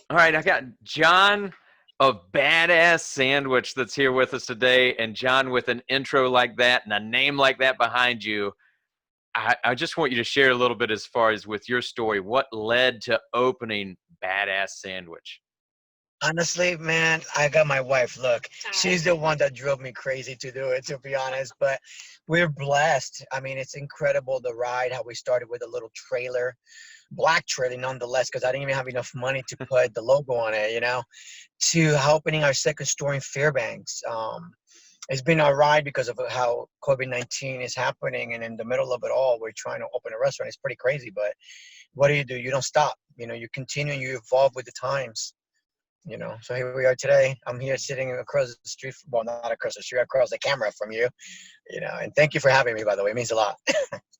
All right, I got John of Badass Sandwich that's here with us today. And John, with an intro like that and a name like that behind you, I just want you to share a little bit as far as with your story. What led to opening Badass Sandwich? Honestly, man, I got my wife. Look, she's the one that drove me crazy to do it, to be honest. But we're blessed. I mean, it's incredible the ride, how we started with a little trailer, black trailer nonetheless, because I didn't even have enough money to put the logo on it, to opening our second store in Fairbanks. It's been a ride because of how COVID-19 is happening. And in the middle of it all, we're trying to open a restaurant. It's pretty crazy. But what do? You don't stop. You continue and you evolve with the times. So here we are today. I'm here sitting across the street, well, not across the street, across the camera from you, and thank you for having me, by the way. It means a lot.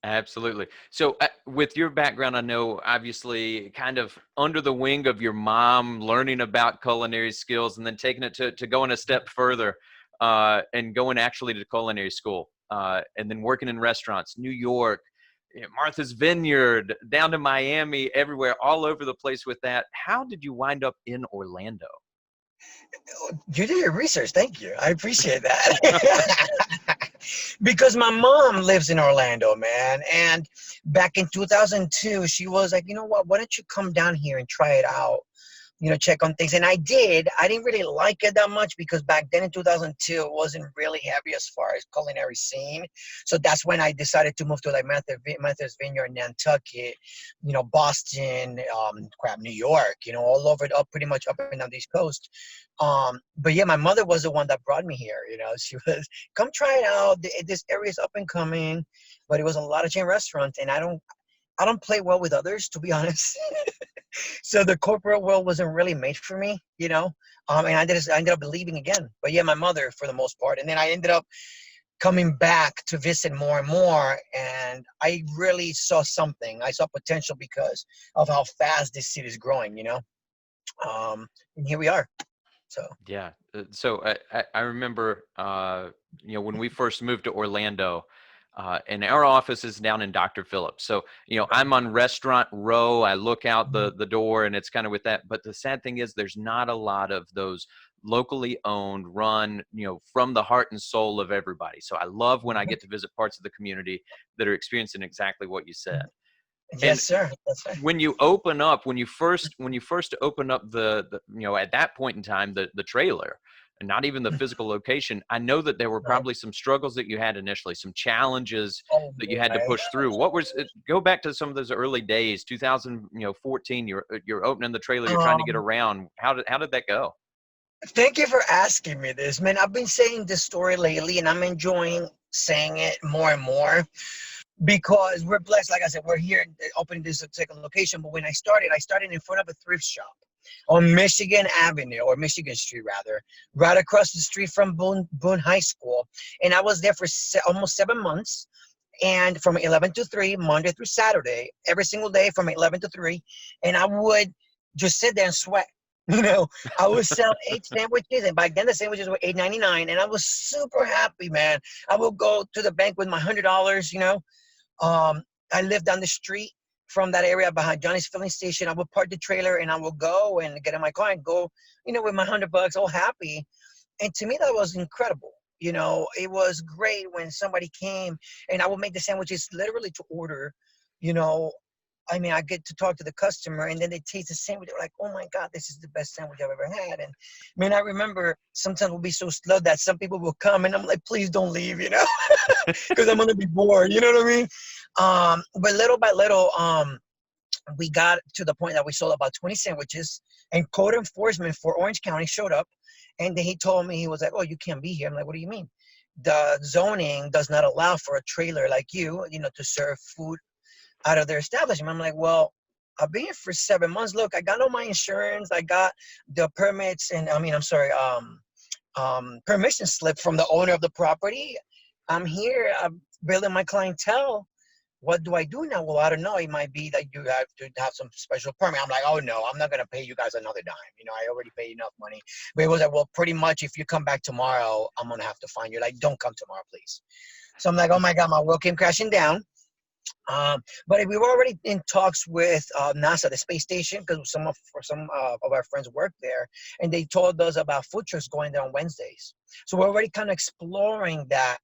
Absolutely. So, with your background, I know obviously kind of under the wing of your mom, learning about culinary skills and then taking it to going a step further and going actually to culinary school and then working in restaurants, New York, Martha's Vineyard, down to Miami, everywhere, all over the place with that. How did you wind up in Orlando? You did your research. Thank you. I appreciate that. Because my mom lives in Orlando, man. And back in 2002, she was like, you know what? Why don't you come down here and try it out? Check on things. And I did. I didn't really like it that much because back then in 2002, it wasn't really heavy as far as culinary scene. So that's when I decided to move to like Martha's Vineyard, Nantucket, Boston, New York, all over, up pretty much up and down the East Coast. But yeah, my mother was the one that brought me here. She was, come try it out. This area is up and coming, but it was a lot of chain restaurants, and I don't play well with others, to be honest. So the corporate world wasn't really made for me. And I ended up leaving again. But yeah, my mother for the most part. And then I ended up coming back to visit more and more. And I really saw something. I saw potential because of how fast this city is growing. And here we are. So Yeah. So I remember, when we first moved to Orlando, and our office is down in Dr. Phillips. So, I'm on Restaurant Row. I look out the door and it's kind of with that. But the sad thing is there's not a lot of those locally owned, run, from the heart and soul of everybody. So I love when I get to visit parts of the community that are experiencing exactly what you said. And yes, sir. That's right. when you open up, when you first open up the at that point in time, the trailer and not even the physical location, I know that there were Right. probably some struggles that you had initially, some challenges Oh, that you had to right. push through. What was it? Go back to some of those early days, 2014, you're opening the trailer, you're trying to get Um, around. How did that go? Thank you for asking me this, man. I've been saying this story lately, and I'm enjoying saying it more and more because we're blessed. Like I said, we're here opening this second location. But when I started in front of a thrift shop on Michigan Avenue, or Michigan Street rather, right across the street from Boone High School. And I was there for almost 7 months. And from 11 to 3, Monday through Saturday, every single day from 11 to 3. And I would just sit there and sweat. You know, I would sell 8 sandwiches, and back then the sandwiches were 8.99, and I was super happy, man. I would go to the bank with my $100. I lived down the street from that area behind Johnny's filling station. I would park the trailer and I would go and get in my car and go, with my $100, all happy. And to me, that was incredible. It was great when somebody came and I would make the sandwiches literally to order. You know, I mean, I get to talk to the customer and then they taste the sandwich. They're like, oh my God, this is the best sandwich I've ever had. And man, I remember sometimes we'll be so slow that some people will come and I'm like, please don't leave, because I'm going to be bored. You know what I mean? But little by little, we got to the point that we sold about 20 sandwiches, and code enforcement for Orange County showed up. And then he told me, he was like, oh, you can't be here. I'm like, what do you mean? The zoning does not allow for a trailer like you, to serve food out of their establishment. I'm like, well, I've been here for 7 months. Look, I got all my insurance. I got the permits, and I'm sorry, permission slip from the owner of the property. I'm here. I'm building my clientele. What do I do now? Well, I don't know. It might be that you have to have some special permit. I'm like, oh no, I'm not gonna pay you guys another dime. I already paid enough money. But it was like, well, pretty much if you come back tomorrow, I'm gonna have to fine you. Like, don't come tomorrow, please. So I'm like, oh my God, my world came crashing down. But we were already in talks with NASA, the space station, because some of our friends work there, and they told us about food trucks going there on Wednesdays. So we're already kind of exploring that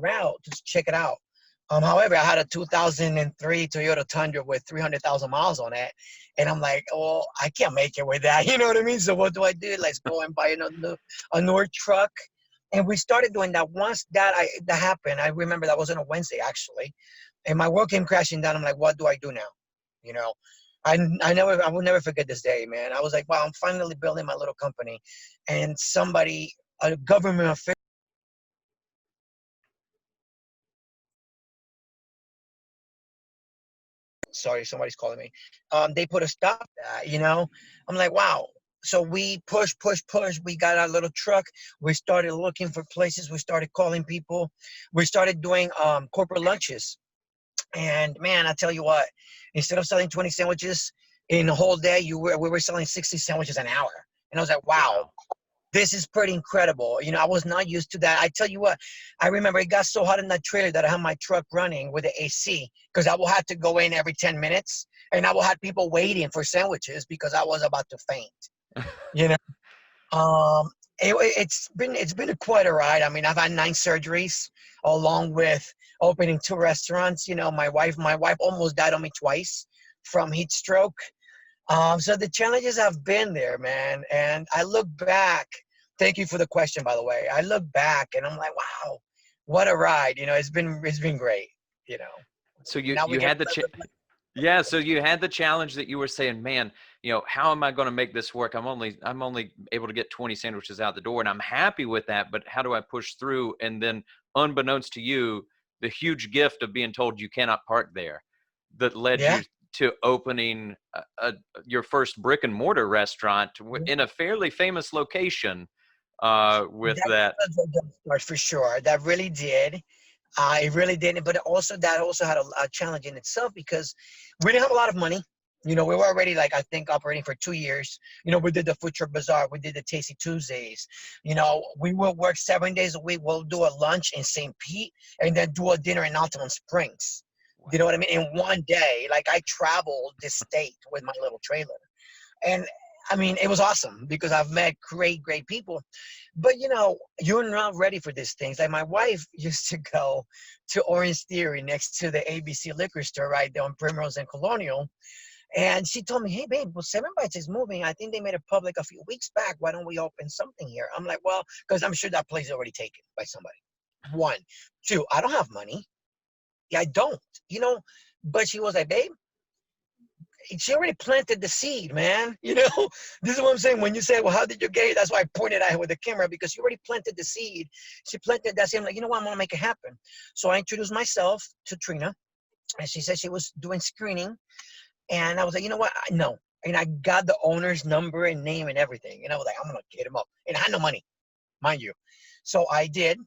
route to check it out. However, I had a 2003 Toyota Tundra with 300,000 miles on it, and I'm like, oh, I can't make it with that. You know what I mean? So what do I do? Let's go and buy a newer truck. And we started doing that. Once that happened, I remember that was on a Wednesday actually, and my world came crashing down. I'm like, what do I do now? You know, I will never forget this day, man. I was like, wow, I'm finally building my little company, and somebody, a government official. Sorry, somebody's calling me. They put a stop to that. I'm like, wow. So we push. We got our little truck. We started looking for places. We started calling people. We started doing corporate lunches. And man, I tell you what, instead of selling 20 sandwiches in a whole day, we were selling 60 sandwiches an hour. And I was like, wow, Wow. this is pretty incredible. I was not used to that. I tell you what, I remember it got so hot in that trailer that I had my truck running with the AC because I will have to go in every 10 minutes and I will have people waiting for sandwiches because I was about to faint. You know, um, it's been quite a ride. I mean, I've had 9 surgeries along with opening 2 restaurants. My wife almost died on me twice from heat stroke. So the challenges have been there, man. And I look back. Thank you for the question, by the way. I look back and I'm like, wow, what a ride. It's been great. You know. So Now we you get had yeah, so you had the challenge that you were saying, man, how am I going to make this work? I'm only able to get 20 sandwiches out the door, and I'm happy with that, but how do I push through? And then unbeknownst to you, the huge gift of being told you cannot park there that led yeah. you to opening your first brick and mortar restaurant in a fairly famous location with That that. was a jump start for sure. That really did. It really didn't. But that also had a challenge in itself because we didn't have a lot of money. We were already like I think operating for 2 years. We did the Food Truck Bazaar, we did the Tasty Tuesdays. We will work 7 days a week. We'll do a lunch in St. Pete and then do a dinner in Altamont Springs. You know what I mean? In one day, like I traveled this state with my little trailer. And I mean, it was awesome because I've met great people. But you're not ready for these things. Like my wife used to go to Orange Theory next to the ABC liquor store right there on Primrose and Colonial. And she told me, hey, babe, well, Seven Bites is moving. I think they made it public a few weeks back. Why don't we open something here? I'm like, well, because I'm sure that place is already taken by somebody. One. Two, I don't have money. Yeah, I don't. You know, but she was like, babe, she already planted the seed, man. This is what I'm saying. When you say, well, how did you get it? That's why I pointed at her with the camera because she already planted the seed. She planted that seed. I'm like, you know what? I'm going to make it happen. So I introduced myself to Trina, and she said she was doing screening. And I was like, you know what? I know. And I got the owner's number and name and everything. And I was like, I'm going to get him up. And I had no money, mind you. So I did.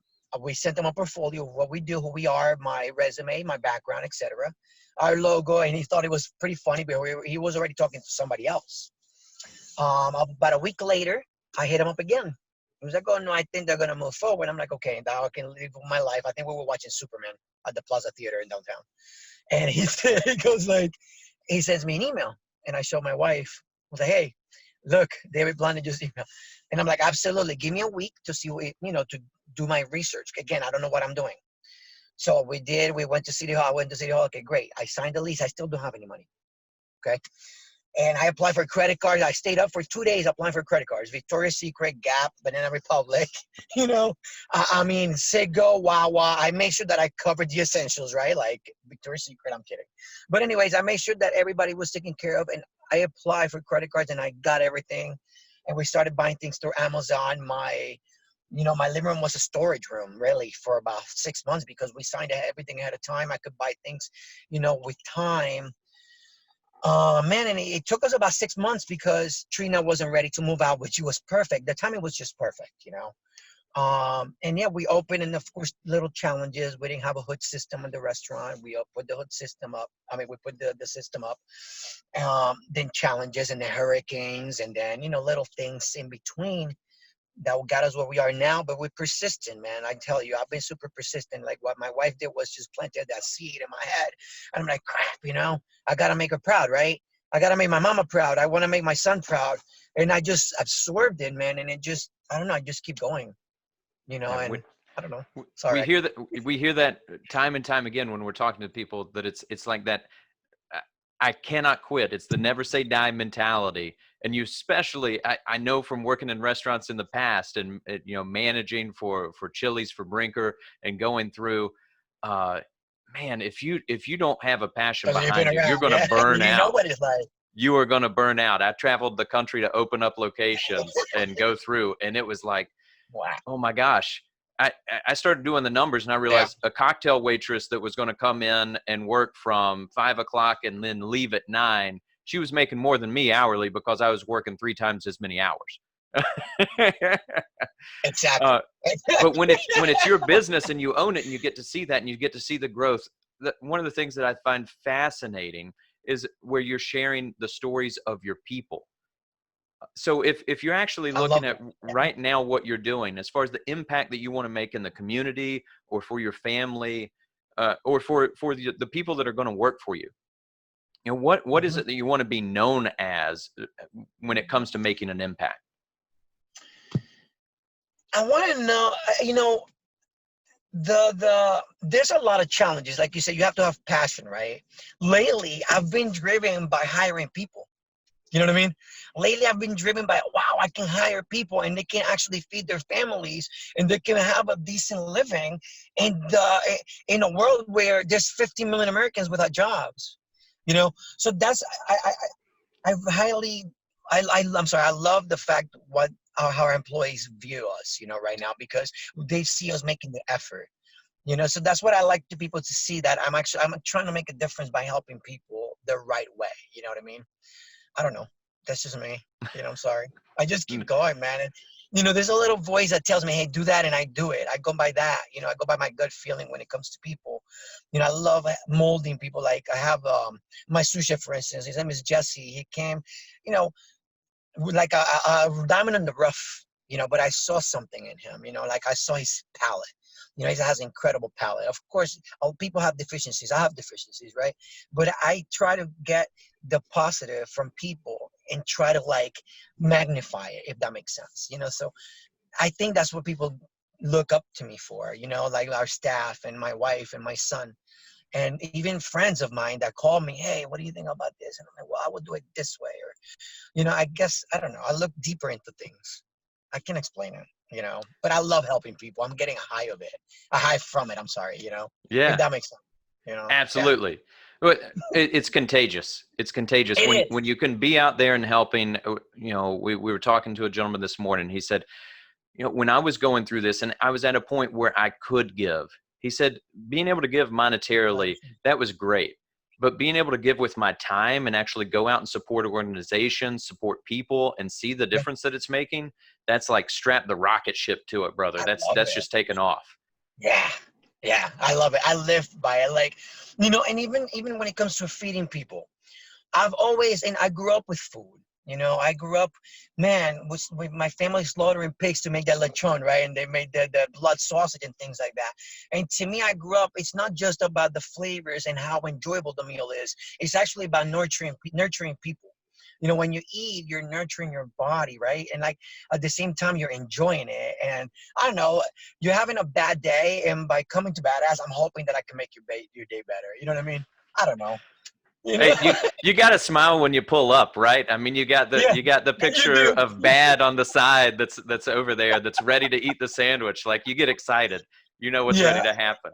We sent them a portfolio of what we do, who we are, my resume, my background, etc., our logo, and he thought it was pretty funny, but he was already talking to somebody else. About a week later, I hit him up again. He was like, "Oh no, I think they're gonna move forward." I'm like, "Okay, now I can live my life." I think we were watching Superman at the Plaza Theater in downtown, and he goes like, he sends me an email, and I show my wife. I was like, "Hey, look, David Blondin just emailed," and I'm like, "Absolutely, give me a week to see what, to do my research. Again, I don't know what I'm doing." So we did. We went to City Hall. I went to City Hall. Okay, great. I signed the lease. I still don't have any money. Okay. And I applied for credit cards. I stayed up for 2 days applying for credit cards. Victoria's Secret, Gap, Banana Republic, I mean, Sego, Wawa. I made sure that I covered the essentials, right? Like Victoria's Secret, I'm kidding. But anyways, I made sure that everybody was taken care of. And I applied for credit cards and I got everything. And we started buying things through Amazon. My living room was a storage room really for about 6 months because we signed everything ahead of time. I could buy things, with time. Man, and it took us about 6 months because Trina wasn't ready to move out, which was perfect. The timing was just perfect. And yeah, we opened, and of course, little challenges. We didn't have a hood system in the restaurant. We put the hood system up. I mean, we put the system up. Then challenges and the hurricanes, and then little things in between. that got us where we are now. But we're persistent, man. I tell you, I've been super persistent. Like what my wife did was just planted that seed in my head. And I'm like, crap, I got to make her proud, right? I got to make my mama proud. I want to make my son proud. And I just absorbed it, man. And it just, I don't know, I just keep going, Yeah, and I don't know. we Sorry. hear that time and time again when we're talking to people, that it's like that. I cannot quit. It's the never say die mentality. And you especially, I know from working in restaurants in the past and, managing for Chili's, for Brinker, and going through, man, if you don't have a passion Because you've been behind you, you're around. going to Yeah. burn You know out. what it's like. You are going to burn out. I traveled the country to open up locations and go through, and it was like, Wow. oh my gosh. I started doing the numbers and I Yeah. realized a cocktail waitress that was going to come in and work from 5 o'clock and then leave at 9, she was making more than me hourly because I was working 3 times as many hours. Exactly. uh, but when it's your business and you own it and you get to see that and you get to see the growth, one of the things that I find fascinating is where you're sharing the stories of your people. So if you're actually I looking love at that. right now what you're doing as far as the impact that you want to make in the community or for your family, or for the people that are going to work for you, what is Mhm. it that you want to be known as when it comes to making an impact? I want to know, there's a lot of challenges. Like you said, you have to have passion, right? Lately, I've been driven by hiring people. You know what I mean? Lately, I've been driven by, wow, I can hire people and they can actually feed their families and they can have a decent living in a world where there's 50 million Americans without jobs. So that's I highly I'm sorry. I love the fact how our employees view us, right now, because they see us making the effort. So that's what I like to people to see, that I'm trying to make a difference by helping people the right way. You know what I mean? I don't know. That's just me. I'm sorry. I just keep Mm. going, man. And there's a little voice that tells me, "Hey, do that," and I do it. I go by that. I go by my gut feeling when it comes to people. I love molding people. Like I have my sous chef, for instance. His name is Jesse. He came, you know, like a diamond in the rough. But I saw something in him. Like I saw his palate. He has an incredible palate. Of course, all people have deficiencies. I have deficiencies, right? But I try to get the positive from people and try to like magnify it, if that makes sense. So I think that's what people look up to me for. Like our staff and my wife and my son, and even friends of mine that call me, "Hey, what do you think about this?" And I'm like, "Well, I would do it this way," or I guess, I don't know. I look deeper into things. I can explain it, but I love helping people. I'm getting a high of it, a high from it. I'm sorry, if Yeah, that makes sense, yeah, absolutely. But it's contagious. It's contagious when it is. you can be out there and helping. We were talking to a gentleman this morning. He said, when I was going through this and I was at a point where I could give, he said, being able to give monetarily, that was great. But being able to give with my time and actually go out and support organizations, support people, and see the Yeah, difference that it's making, that's like strap the rocket ship to it, brother. I That's love that's it. just taking off. Yeah, yeah, I love it. I live by it. Like, and even when it comes to feeding people, I've always, and I grew up with food. I grew up, man, with my family slaughtering pigs to make that lechon, right? And they made the blood sausage and things like that. And to me, I grew up, it's not just about the flavors and how enjoyable the meal is. It's actually about nurturing people. When you eat, you're nurturing your body, right? And like at the same time, you're enjoying it. And I don't know, you're having a bad day, and by coming to Badass, I'm hoping that I can make your day better. You know what I mean? I don't know. You know? Hey, you got to smile when you pull up, right? I mean, you got the Yeah, you got the you picture do. of Bad on the side that's over there that's ready to eat the sandwich. Like you get excited. You know what's ready Yeah, to happen.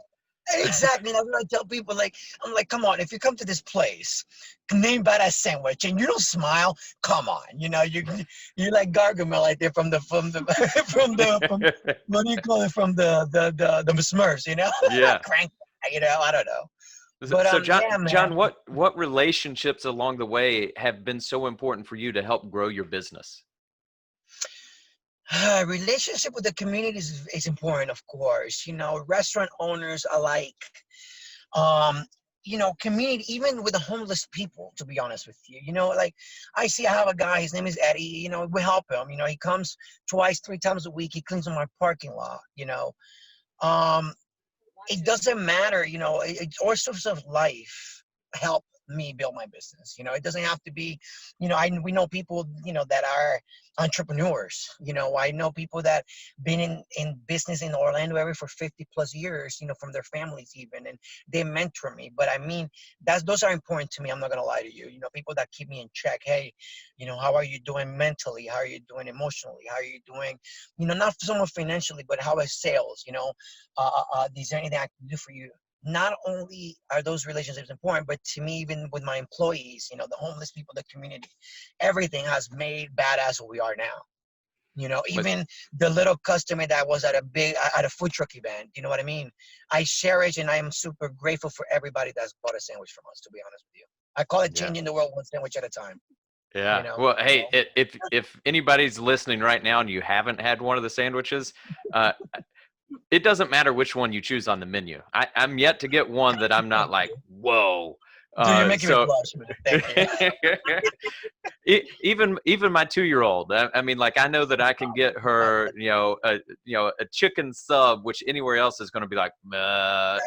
exactly. That's what I tell people. Like, I'm like, come on, if you come to this place, named by that sandwich, and you don't smile, come on. You like Gargamel right there from the from what do you call it, from the Smurfs, Yeah. crank. I don't know. But So John, yeah, man. John, what relationships along the way have been so important for you to help grow your business? Relationship with the community is important, of course. Restaurant owners alike. community, even with the homeless people, to be honest with you. Like I have a guy, his name is Eddie, we help him. He comes twice, 3 times a week. He cleans on my parking lot. Um, it doesn't matter, all sorts of life help me build my business. It doesn't have to be, we know people, that are entrepreneurs. I know people that been in business in the Orlando area for 50 plus years, from their families even, and they mentor me. But I mean, those are important to me. I'm not going to lie to you. People that keep me in check. Hey, how are you doing mentally? How are you doing emotionally? How are you doing, not so much financially, but how is sales? Is there anything I can do for you? Not only are those relationships important, but to me, even with my employees, the homeless people, the community, everything has made badass what we are now. But Even the little customer that was at a food truck event, you know what I mean? I cherish and I am super grateful for everybody that's bought a sandwich from us, to be honest with you. I call it yeah. changing the world one sandwich at a time, you Yeah. know? Well, So, hey, if anybody's listening right now and you haven't had one of the sandwiches, uh, it doesn't matter which one you choose on the menu. I'm yet to get one that I'm not thank like, you. whoa. Dude, you're making me So blush, man. Thank you. even my 2-year-old, I mean, like, I know that I can get her, a chicken sub, which anywhere else is going to be like, I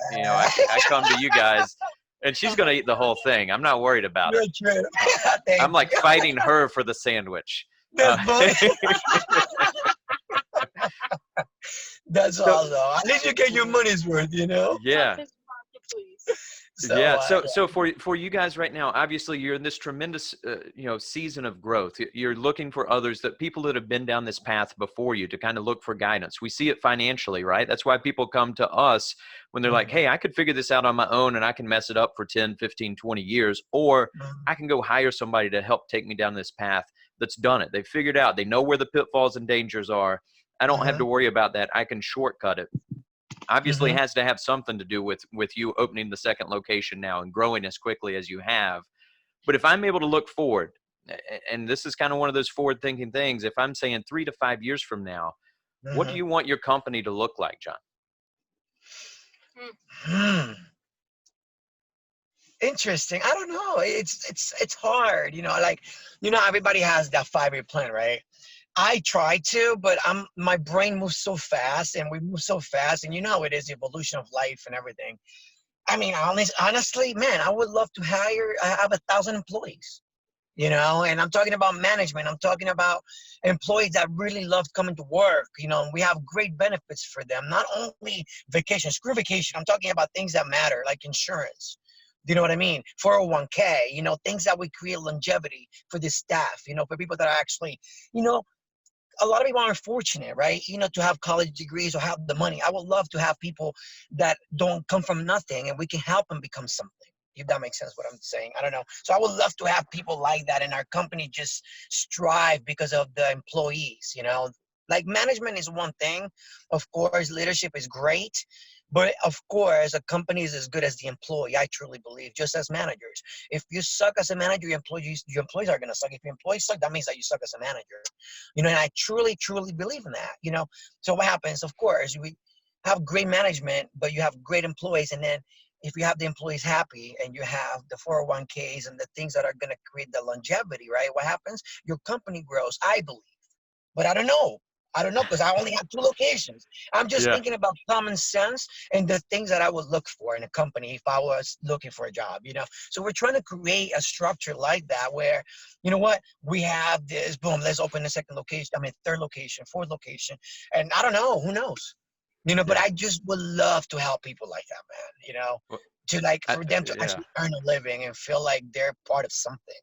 come to you guys, and she's going to eat the whole thing. I'm not worried about it. You're true. Uh, I'm Thank like you. fighting her for the sandwich. That's funny. That's so awesome. At least you get your money's worth. yeah. So, Yeah. So for you guys right now, obviously you're in this tremendous, season of growth. You're looking for others, that people that have been down this path before you, to kind of look for guidance. We see it financially, right? That's why people come to us when they're like, mhm, hey, I could figure this out on my own and I can mess it up for 10, 15, 20 years, or mhm, I can go hire somebody to help take me down this path that's done it. They've figured out, they know where the pitfalls and dangers are. I don't have mhm, to worry about that. I can shortcut it. Obviously mhm, has to have something to do with you opening the second location now and growing as quickly as you have. But if I'm able to look forward, and this is kind of one of those forward thinking things, if I'm saying 3 to 5 years from now, what do mhm. you want your company to look like, John? Hmm. Interesting. I don't know. It's hard. Like, everybody has that 5-year plan, right? I try to, but my brain moves so fast, and we move so fast, and you know how it is, the evolution of life and everything. I mean, honestly, man, I would love to have 1,000 employees. And I'm talking about management. I'm talking about employees that really love coming to work. And we have great benefits for them. Not only vacation, screw vacation. I'm talking about things that matter, like insurance. Do you know what I mean? 401k, things that would create longevity for the staff, for people that are actually, you know, a lot of people aren't fortunate, right? To have college degrees or have the money. I would love to have people that don't come from nothing, and we can help them become something. If that makes sense, what I'm saying. I don't know. So I would love to have people like that in our company just strive because of the employees. Like management is one thing. Of course, leadership is great. But of course, a company is as good as the employee. I truly believe, just as managers. If you suck as a manager, your employees are gonna suck. If your employees suck, that means that you suck as a manager. And I truly, truly believe in that. So what happens, of course, we have great management, but you have great employees. And then if you have the employees happy and you have the 401ks and the things that are going to create the longevity, right? What happens? Your company grows, I believe. But I don't know. I don't know because I only have 2 locations. I'm just Yeah. thinking about common sense and the things that I would look for in a company if I was looking for a job. So we're trying to create a structure like that where, you know what, we have this, boom, let's open the second location. I mean, third location, fourth location. And I don't know, who knows? But Yeah. I just would love to help people like that, man, Well, to like for them to yeah. actually earn a living and feel like they're part of something.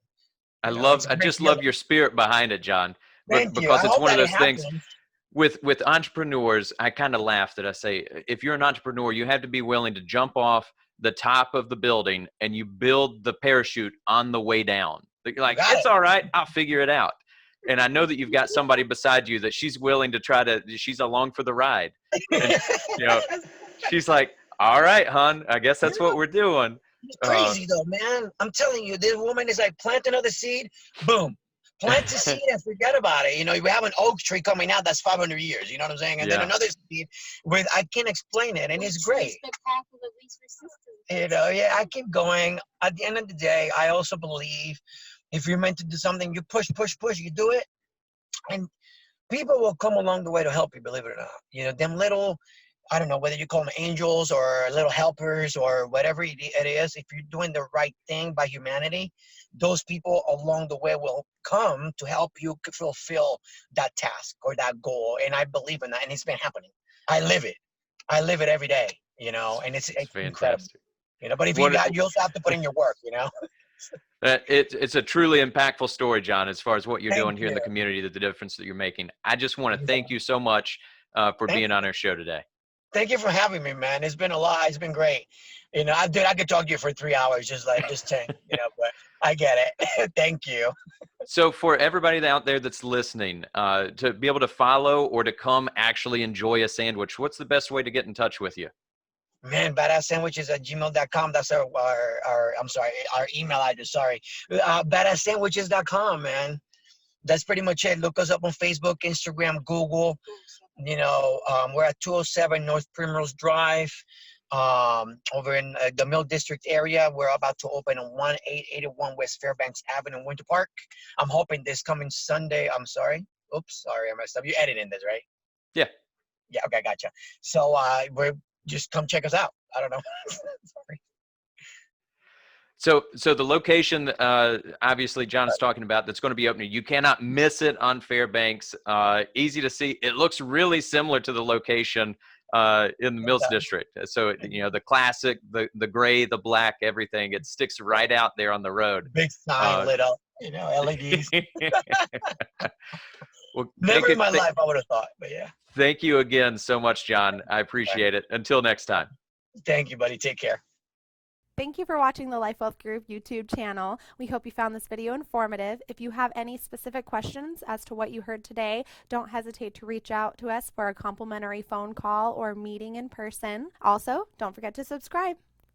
It's a I great just love feeling. your spirit behind it, John. But Thank you. I because it's hope one of that it those things happens. with entrepreneurs, I kind of laugh that I say, if you're an entrepreneur, you have to be willing to jump off the top of the building and you build the parachute on the way down. You're You like, got it's it. all right, I'll figure it out. And I know that you've got somebody beside you that she's willing to she's along for the ride. And you know, she's like, all right, hon, I guess that's what we're doing. It's Uh, crazy though, man. I'm telling you, this woman is like plant another seed, boom. Plant the seed and forget about it. We have an oak tree coming out that's 500 years. You know what I'm saying? And then yeah. another seed with I can't explain it, and it's great. Yeah, I keep going. At the end of the day, I also believe if you're meant to do something, you push, push, push, you do it, and people will come along the way to help you, believe it or not. Them little, I don't know whether you call them angels or little helpers or whatever it is. If you're doing the right thing by humanity, those people along the way will come to help you fulfill that task or that goal. And I believe in that, and it's been happening. I live it. I live it every day, and it's It's it's incredible. fantastic. But if What you also have to put in your work. it's a truly impactful story, John, as far as what you're Thank doing here in you. the community, the difference that you're making. I just want to Yeah. thank you so much for Thank being on our show today. Thank you for having me, man. It's been a lot. It's been great. I could talk to you for 3 hours, just 10. But I get it. Thank you, So for everybody out there that's listening, to be able to follow or to come actually enjoy a sandwich, what's the best way to get in touch with you? man. Badasssandwiches@gmail.com. That's our I'm sorry, our email address. Sorry, badasssandwiches.com, man. That's pretty much it. Look us up on Facebook, Instagram, Google. We're at 207 North Primrose Drive, over in the Mill District area. We're about to open on 1881 West Fairbanks Avenue, Winter Park. I'm hoping this coming Sunday. I'm sorry. Oops, sorry, I messed up. You editing this, right? Yeah. Yeah, okay, gotcha. So we're just come check us out. I don't know. Sorry. So the location, obviously, John's talking about that's going to be opening. You cannot miss it on Fairbanks. Easy to see. It looks really similar to the location in the Mills District. So the classic, the gray, the black, everything. It sticks right out there on the road. Big sign Uh, lit up, LEDs. well, Never in my life I would have thought, but yeah. thank you again so much, John. I appreciate it. Until next time. Thank you, buddy. Take care. Thank you for watching the Life Wealth Group YouTube channel. We hope you found this video informative. If you have any specific questions as to what you heard today, don't hesitate to reach out to us for a complimentary phone call or meeting in person. Also, don't forget to subscribe.